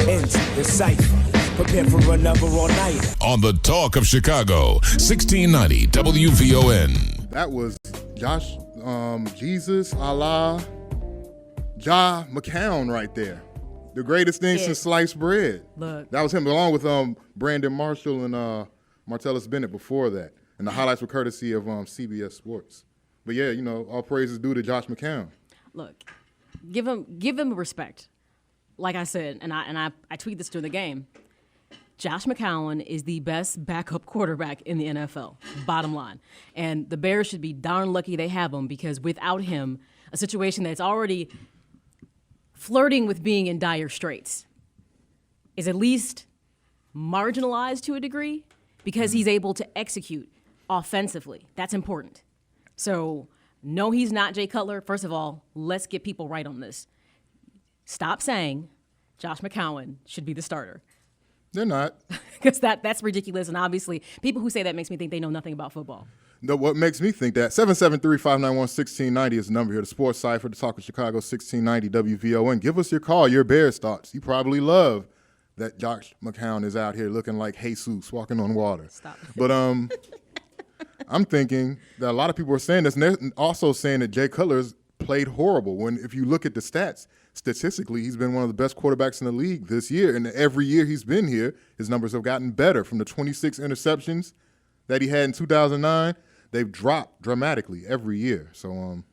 Into the Cypher. Prepare for another all-nighter. On the Talk of Chicago, 1690 WVON. That was Josh, Jesus, Allah, Ja McCown right there. The greatest thing since sliced bread. Look. That was him, along with Brandon Marshall and Martellus Bennett before that. And the highlights were courtesy of CBS Sports. But yeah, all praises due to Josh McCown. Look, give him respect. Like I said, and I tweet this during the game. Josh McCown is the best backup quarterback in the NFL, bottom line. And the Bears should be darn lucky they have him, because without him, a situation that's already flirting with being in dire straits is at least marginalized to a degree, because he's able to execute offensively. That's important. So, no, he's not Jay Cutler. First of all, let's get people right on this. Stop saying Josh McCown should be the starter. They're not. Because that's ridiculous. And obviously, people who say that makes me think they know nothing about football. No, what makes me think that, 773-591-1690 is the number here. The Sports Cypher, the Talk of Chicago, 1690 WVON. Give us your call, your Bears thoughts. You probably love that Josh McCown is out here looking like Jesus walking on water. Stop. But I'm thinking that a lot of people are saying this, and they're also saying that Jay Cutler's played horrible. When if you look at the stats, statistically, he's been one of the best quarterbacks in the league this year. And every year he's been here, his numbers have gotten better. From the 26 interceptions that he had in 2009, they've dropped dramatically every year. So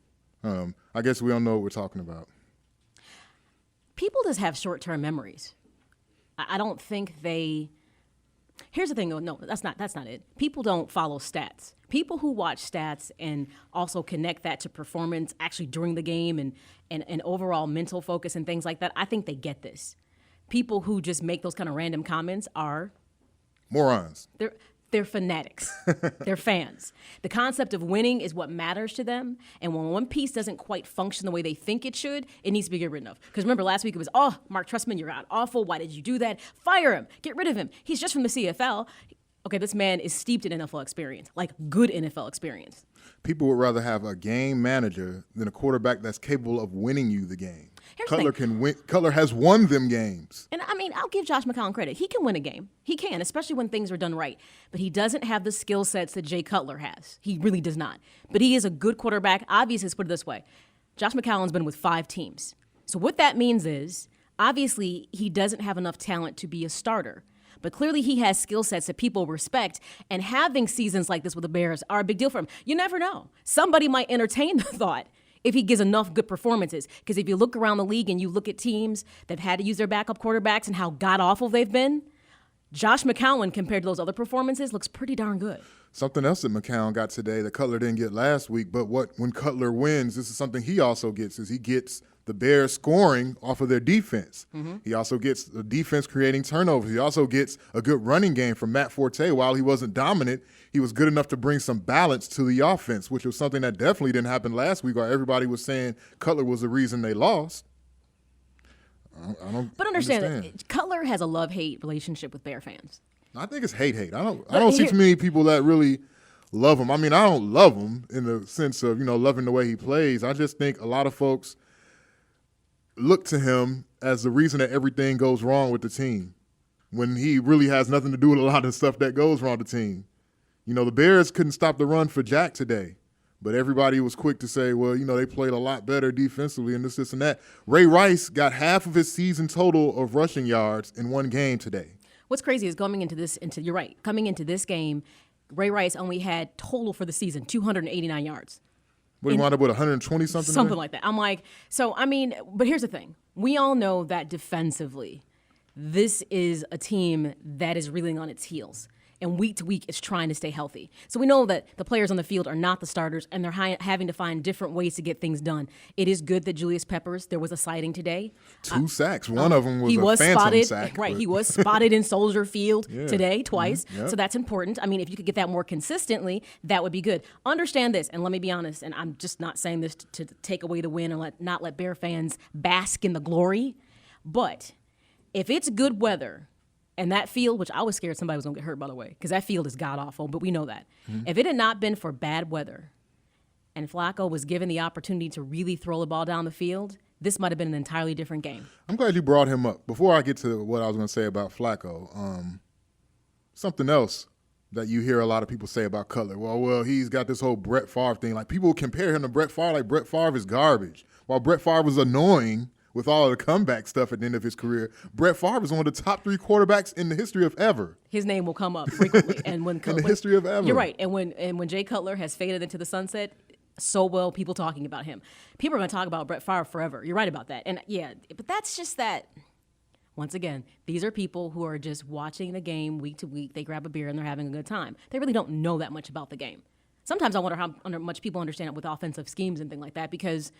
I guess we don't know what we're talking about. People just have short-term memories. I don't think they... Here's the thing, though. No, that's not it. People don't follow stats. People who watch stats and also connect that to performance actually during the game and overall mental focus and things like that, I think they get this. People who just make those kind of random comments are... morons. They're fanatics. They're fans. The concept of winning is what matters to them. And when one piece doesn't quite function the way they think it should, it needs to be get rid of. Because remember, last week it was, Mark Trestman, you're out awful. Why did you do that? Fire him. Get rid of him. He's just from the CFL. Okay, this man is steeped in NFL experience, like good NFL experience. People would rather have a game manager than a quarterback that's capable of winning you the game. Cutler can win. Cutler has won them games. And I mean, I'll give Josh McCown credit. He can win a game. He can, especially when things are done right. But he doesn't have the skill sets that Jay Cutler has. He really does not. But he is a good quarterback. Obviously, let's put it this way. Josh McCown's been with 5 teams. So what that means is, obviously, he doesn't have enough talent to be a starter. But clearly he has skill sets that people respect, and having seasons like this with the Bears are a big deal for him. You never know. Somebody might entertain the thought if he gives enough good performances. Because if you look around the league and you look at teams that have had to use their backup quarterbacks and how god-awful they've been, Josh McCown, compared to those other performances, looks pretty darn good. Something else that McCown got today that Cutler didn't get last week, but when Cutler wins, this is something he also gets, is he gets the Bears scoring off of their defense. Mm-hmm. He also gets the defense creating turnovers. He also gets a good running game from Matt Forte. While he wasn't dominant, he was good enough to bring some balance to the offense, which was something that definitely didn't happen last week, where everybody was saying Cutler was the reason they lost. I don't But understand. Cutler has a love-hate relationship with Bear fans. I think it's hate. I don't see too many people that really love him. I mean, I don't love him in the sense of, loving the way he plays. I just think a lot of folks look to him as the reason that everything goes wrong with the team, when he really has nothing to do with a lot of the stuff that goes wrong with the team. The Bears couldn't stop the run for Jack today, but everybody was quick to say, well, they played a lot better defensively and this and that. Ray Rice got half of his season total of rushing yards in one game today. What's crazy is coming into this game, Ray Rice only had total for the season 289 yards. What, he wound up with 120-something? Something like that. I'm like, but here's the thing. We all know that defensively, this is a team that is reeling on its heels. And week to week, it's trying to stay healthy. So we know that the players on the field are not the starters, and they're having to find different ways to get things done. It is good that Julius Peppers, there was a sighting today. 2 sacks. One of them was a phantom sack. Right, he was spotted in Soldier Field today, twice. Mm-hmm. Yep. So that's important. I mean, if you could get that more consistently, that would be good. Understand this, and let me be honest, and I'm just not saying this to take away the win and not let Bear fans bask in the glory, but if it's good weather, and that field, which I was scared somebody was going to get hurt, by the way, because that field is god-awful, but we know that. Mm-hmm. If it had not been for bad weather and Flacco was given the opportunity to really throw the ball down the field, this might have been an entirely different game. I'm glad you brought him up. Before I get to what I was going to say about Flacco, something else that you hear a lot of people say about Cutler. Well, he's got this whole Brett Favre thing. Like, people compare him to Brett Favre like Brett Favre is garbage. While Brett Favre was annoying with all of the comeback stuff at the end of his career, Brett Favre is one of the top 3 quarterbacks in the history of ever. His name will come up frequently. And when in the history of ever. You're right. And when Jay Cutler has faded into the sunset, so will people talking about him. People are going to talk about Brett Favre forever. You're right about that. And yeah, but that's just that. Once again, these are people who are just watching the game week to week. They grab a beer and they're having a good time. They really don't know that much about the game. Sometimes I wonder how much people understand it with offensive schemes and things like that, because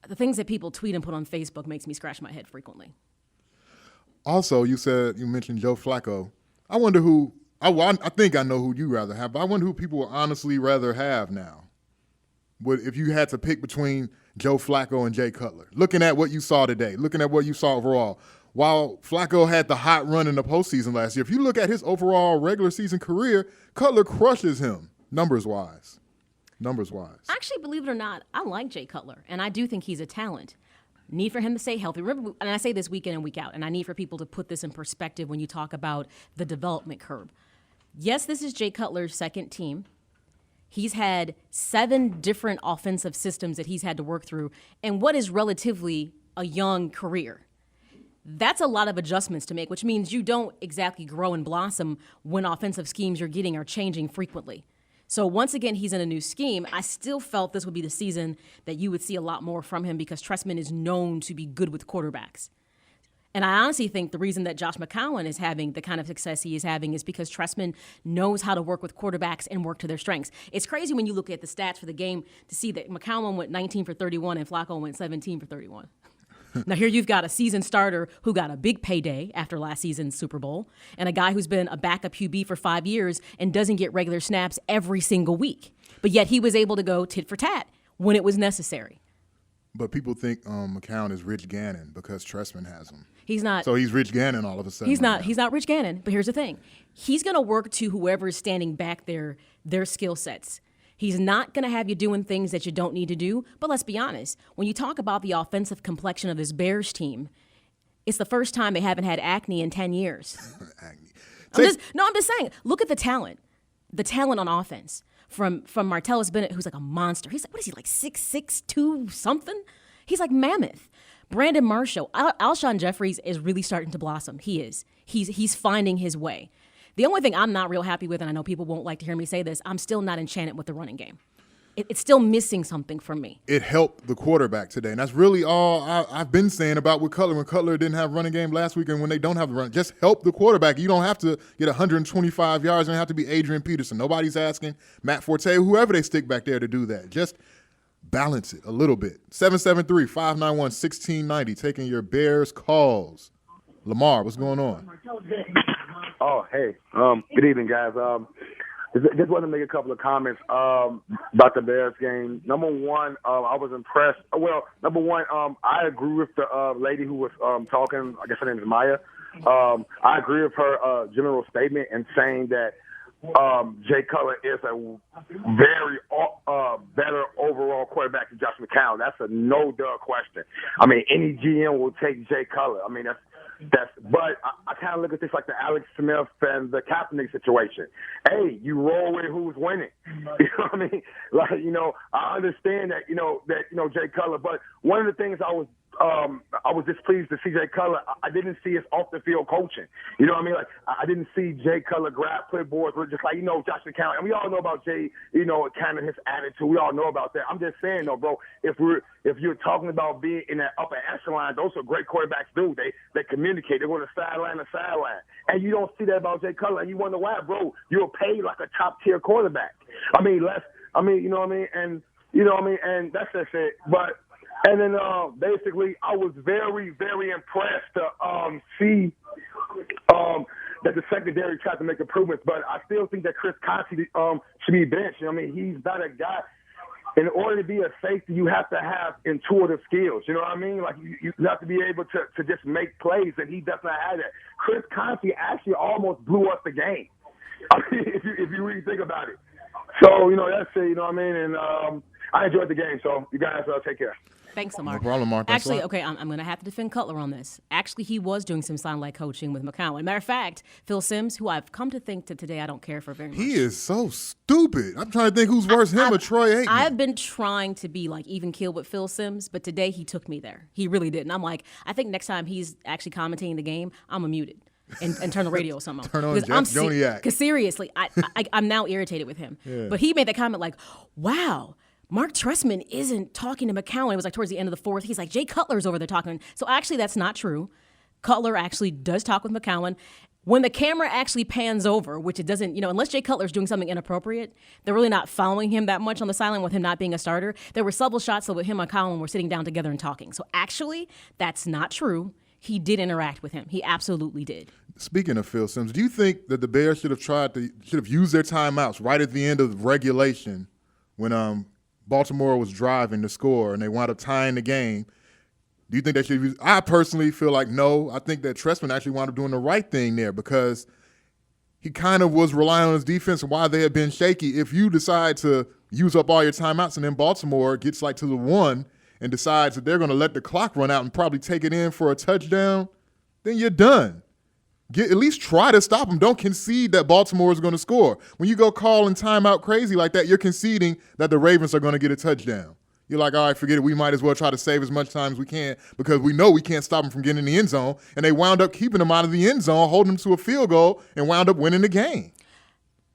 the things that people tweet and put on Facebook makes me scratch my head frequently. Also, you mentioned Joe Flacco. I wonder who – I think I know who you rather have, but I wonder who people would honestly rather have now. If you had to pick between Joe Flacco and Jay Cutler, looking at what you saw today, looking at what you saw overall, while Flacco had the hot run in the postseason last year, if you look at his overall regular season career, Cutler crushes him numbers-wise. Actually, believe it or not, I like Jay Cutler, and I do think he's a talent. Need for him to stay healthy. Remember, and I say this week in and week out, and I need for people to put this in perspective when you talk about the development curve. Yes, this is Jay Cutler's second team. He's had 7 different offensive systems that he's had to work through in what is relatively a young career. That's a lot of adjustments to make, which means you don't exactly grow and blossom when offensive schemes you're getting are changing frequently. So once again, he's in a new scheme. I still felt this would be the season that you would see a lot more from him, because Trestman is known to be good with quarterbacks. And I honestly think the reason that Josh McCown is having the kind of success he is having is because Trestman knows how to work with quarterbacks and work to their strengths. It's crazy when you look at the stats for the game to see that McCown went 19 for 31 and Flacco went 17 for 31. Now, here you've got a seasoned starter who got a big payday after last season's Super Bowl, and a guy who's been a backup QB for 5 years and doesn't get regular snaps every single week. But yet he was able to go tit for tat when it was necessary. But people think McCown is Rich Gannon because Trestman has him. He's not. So he's Rich Gannon all of a sudden. He's not. He's not Rich Gannon. But here's the thing: he's going to work to whoever is standing back their skill sets. He's not going to have you doing things that you don't need to do. But let's be honest: when you talk about the offensive complexion of this Bears team, it's the first time they haven't had acne in 10 years. Acne. I'm just saying. Look at the talent on offense. From Martellus Bennett, who's like a monster. He's like, what is he, like 6'6", 2 something? He's like mammoth. Brandon Marshall, Alshon Jeffries is really starting to blossom. He is. He's finding his way. The only thing I'm not real happy with, and I know people won't like to hear me say this, I'm still not enchanted with the running game. It's still missing something from me. It helped the quarterback today, and that's really all I've been saying about with Cutler. When Cutler didn't have running game last week, and when they don't have the run, just help the quarterback. You don't have to get 125 yards. You don't have to be Adrian Peterson. Nobody's asking Matt Forte, whoever they stick back there to do that. Just balance it a little bit. 773-591-1690, taking your Bears calls. Lamar, what's going on? Oh, hey. Good evening, guys. Just wanted to make a couple of comments about the Bears game. Number one, I was impressed. Well, number one, I agree with the lady who was talking. I guess her name is Maya. I agree with her general statement in saying that Jay Cutler is a very better overall quarterback than Josh McCown. That's a no-duh question. I mean, any GM will take Jay Cutler. I mean, but I kind of look at this like the Alex Smith and the Kaepernick situation. Hey, you roll with who's winning. You know what I mean? Like, I understand that, Jay Cutler, but one of the things I was displeased to see Jay Cutler. I didn't see his off-the-field coaching. You know what I mean? Like, I didn't see Jay Cutler grab clipboards with just like, Josh McCown. And we all know about Jay, kind of his attitude. We all know about that. I'm just saying, though, bro, if you're talking about being in that upper echelon, those are great quarterbacks do. They communicate. They go to sideline to sideline. And you don't see that about Jay Cutler. And you wonder why, bro. You're paid like a top-tier quarterback. You know what I mean? And, and that's just it. But, and then basically, I was very, very impressed to see that the secondary tried to make improvements. But I still think that Chris Conte should be benched. He's not a guy. In order to be a safety, you have to have intuitive skills. You know what I mean? Like, you have to be able to just make plays, and he does not have that. Chris Conte actually almost blew us the game. If you really think about it. So, that's it, you know what I mean? And I enjoyed the game, so you guys take care. Thanks, Lamar. No problem, Mark. Actually, okay, I'm going to have to defend Cutler on this. Actually, he was doing some sideline coaching with McCown. Matter of fact, Phil Simms, who I've come to think that today I don't care for very much. He is so stupid. I'm trying to think who's worse, him or Troy Aikman. I've been trying to be like even keel with Phil Simms, but today he took me there. He really did. And I'm like, I think next time he's actually commentating the game, I'm muted. And turn the radio somehow. Turn on Joniak. Because seriously, I'm now irritated with him. Yeah. But he made that comment like, wow, Mark Trestman isn't talking to McCown. It was like towards the end of the fourth. He's like, Jay Cutler's over there talking. So actually, that's not true. Cutler actually does talk with McCown. When the camera actually pans over, which it doesn't, unless Jay Cutler's doing something inappropriate, they're really not following him that much on the sideline with him not being a starter. There were several shots with him and McCown were sitting down together and talking. So actually, that's not true. He did interact with him. He absolutely did. Speaking of Phil Simms, do you think that the Bears should have used their timeouts right at the end of regulation when Baltimore was driving to score and they wound up tying the game? Do you think they should use? I personally feel like no. I think that Trestman actually wound up doing the right thing there because he kind of was relying on his defense and why they had been shaky. If you decide to use up all your timeouts and then Baltimore gets like to the one and decides that they're going to let the clock run out and probably take it in for a touchdown, then you're done. At least try to stop them. Don't concede that Baltimore is going to score. When you go calling timeout crazy like that, you're conceding that the Ravens are going to get a touchdown. You're like, all right, forget it. We might as well try to save as much time as we can because we know we can't stop them from getting in the end zone. And they wound up keeping them out of the end zone, holding them to a field goal, and wound up winning the game.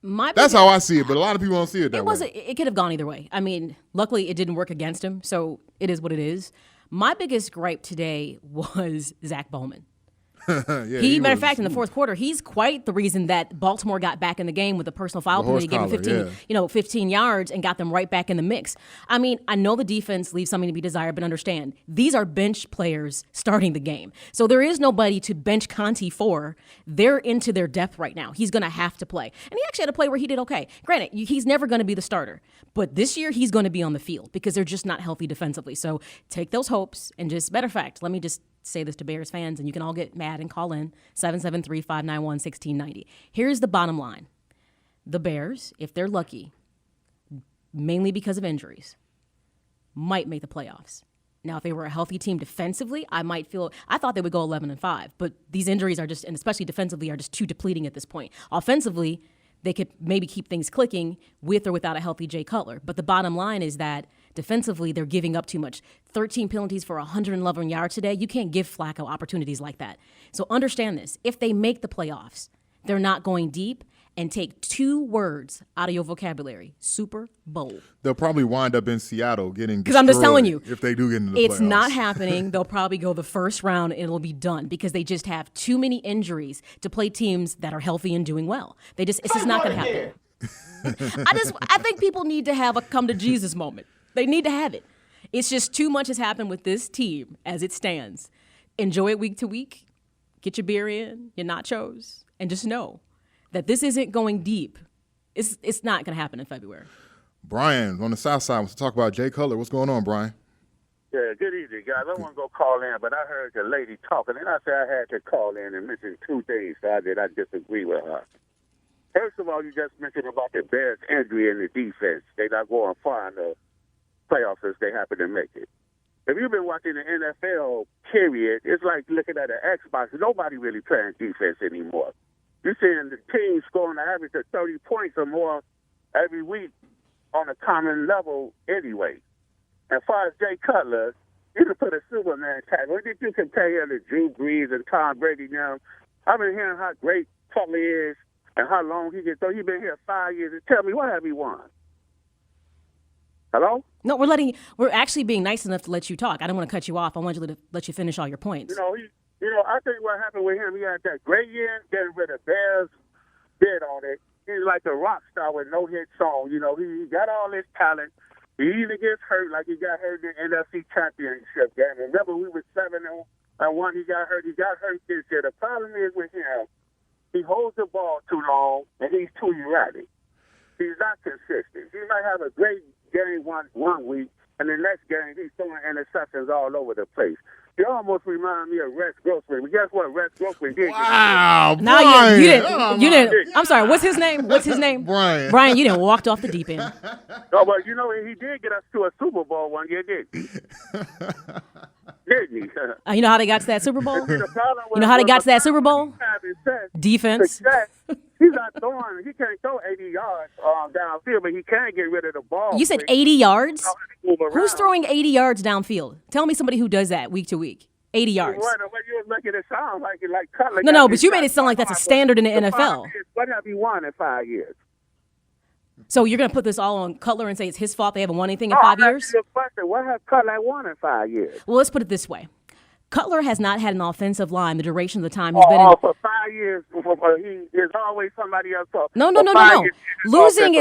That's how I see it, but a lot of people don't see it that way. It could have gone either way. I mean, luckily it didn't work against him, so it is what it is. My biggest gripe today was Zach Bowman. Matter of fact, in the fourth quarter, he's quite the reason that Baltimore got back in the game with a personal foul penalty, gave him 15 yards and got them right back in the mix. I mean, I know the defense leaves something to be desired, but understand, these are bench players starting the game. So there is nobody to bench Conti for. They're into their depth right now. He's going to have to play. And he actually had a play where he did okay. Granted, he's never going to be the starter. But this year, he's going to be on the field because they're just not healthy defensively. So take those hopes and just, matter of fact, let me just say this to Bears fans, and you can all get mad and call in 773-591-1690. Here's the bottom line. The Bears, if they're lucky, mainly because of injuries, might make the playoffs. Now, if they were a healthy team defensively, I thought they would go 11-5, but these injuries are just, and especially defensively, are just too depleting at this point. Offensively, they could maybe keep things clicking with or without a healthy Jay Cutler. But the bottom line is that defensively, they're giving up too much. 13 penalties for 111 yards today. You can't give Flacco opportunities like that. So understand this. If they make the playoffs, they're not going deep, and take 2 words out of your vocabulary: Super Bowl. They'll probably wind up in Seattle getting destroyed. Because I'm just telling you, if they do get into the playoffs. It's not happening. They'll probably go the first round and it'll be done because they just have too many injuries to play teams that are healthy and doing well. It's just not going to happen. I think people need to have a come to Jesus moment. They need to have it. It's just too much has happened with this team as it stands. Enjoy it week to week. Get your beer in, your nachos, and just know that this isn't going deep. It's not going to happen in February. Brian on the south side wants to talk about Jay Cutler. What's going on, Brian? Yeah, good evening, guys. I want to go call in, but I heard the lady talking, and I said I had to call in and mention 2 things that I disagree with her. First of all, you just mentioned about the Bears' injury in the defense. They're not going far in the playoffs if they happen to make it. If you've been watching the NFL, period, it's like looking at an Xbox. Nobody really playing defense anymore. You're seeing the team scoring an average of 30 points or more every week on a common level anyway. As far as Jay Cutler, you can put a Superman tag. What did you compare him to Drew Brees and Tom Brady now? I've been hearing how great Cutler is and how long he can throw. He's been here 5 years. Tell me, what have he won? Hello? No, we're actually being nice enough to let you talk. I don't want to cut you off. I want you to let you finish all your points. I think what happened with him, he had that great year, getting rid of Bears, bid on it. He's like a rock star with no hit song. He got all this talent. He either gets hurt like he got hurt in the NFC Championship game. Remember, we were 7-1. He got hurt. He got hurt this year. The problem is with him, he holds the ball too long, and he's too erratic. He's not consistent. He might have a great game one week, and the next game he's throwing interceptions all over the place. You almost remind me of Rex Grossman. But guess what? Rex Grossman did. Wow, Now Brian. you didn't. Oh, You my- didn't. I'm sorry. What's his name? What's his name? Brian. Brian, you didn't walked off the deep end. No, but you know he did get us to a Super Bowl one year, didn't he? Didn't he? You know how they got to that Super Bowl? The problem You know how they was got to that Super Bowl? having sex, Defense. success, he's not throwing. He can't throw 80 yards downfield, but he can get rid of the ball. You said quick. 80 yards? Move around. Who's throwing 80 yards downfield? Tell me somebody who does that week to week. 80 yards. What you was making it sound like Cutler. No, but you made it sound like that's a standard in the NFL. What have he won in 5 years? So you're going to put this all on Cutler and say it's his fault they haven't won anything in 5 years? What has Cutler won in 5 years? Well, let's put it this way. Cutler has not had an offensive line the duration of the time he's been in. For 5 years, there's always somebody else. No. Losing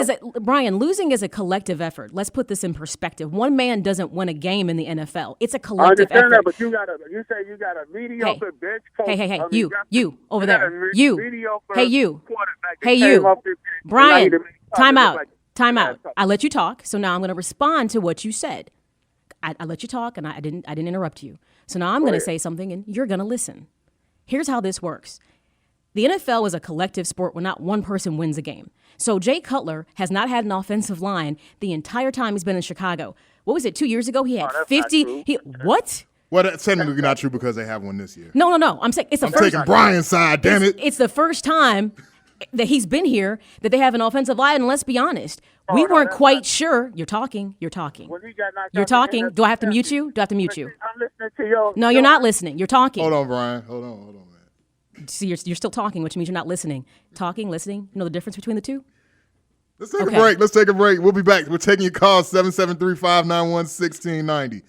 is a collective effort. Let's put this in perspective. One man doesn't win a game in the NFL. It's a I collective understand effort. that, but you say you got a mediocre bench coach. Hey, I mean, you over got there. a You. mediocre Hey, you. quarterback that Hey, came you. off this bench. Brian, And time now out. he Time out. I let you talk, so now I'm going to respond to what you said. I let you talk, and I didn't interrupt you. So now I'm going to say something, and you're going to listen. Here's how this works. The NFL is a collective sport where not one person wins a game. So Jay Cutler has not had an offensive line the entire time he's been in Chicago. What was it, 2 years ago? He had that's 50. not true. What? Well, that's technically not true because they have one this year. No. I'm saying it's the I'm first. taking Brian's side, damn it. It's the first time that he's been here that they have an offensive line. And let's be honest, we weren't quite sure. You're talking. When he got knocked You're out the talking. game, Do I have to mute you? Do I have to mute you? I'm listening to your. No, you're not listening. You're talking. Hold on, Brian. Hold on, man. See, you're still talking, which means you're not listening. Talking, listening. You know the difference between the two? Let's take a break. We'll be back. We're taking your calls, 773-591-1690.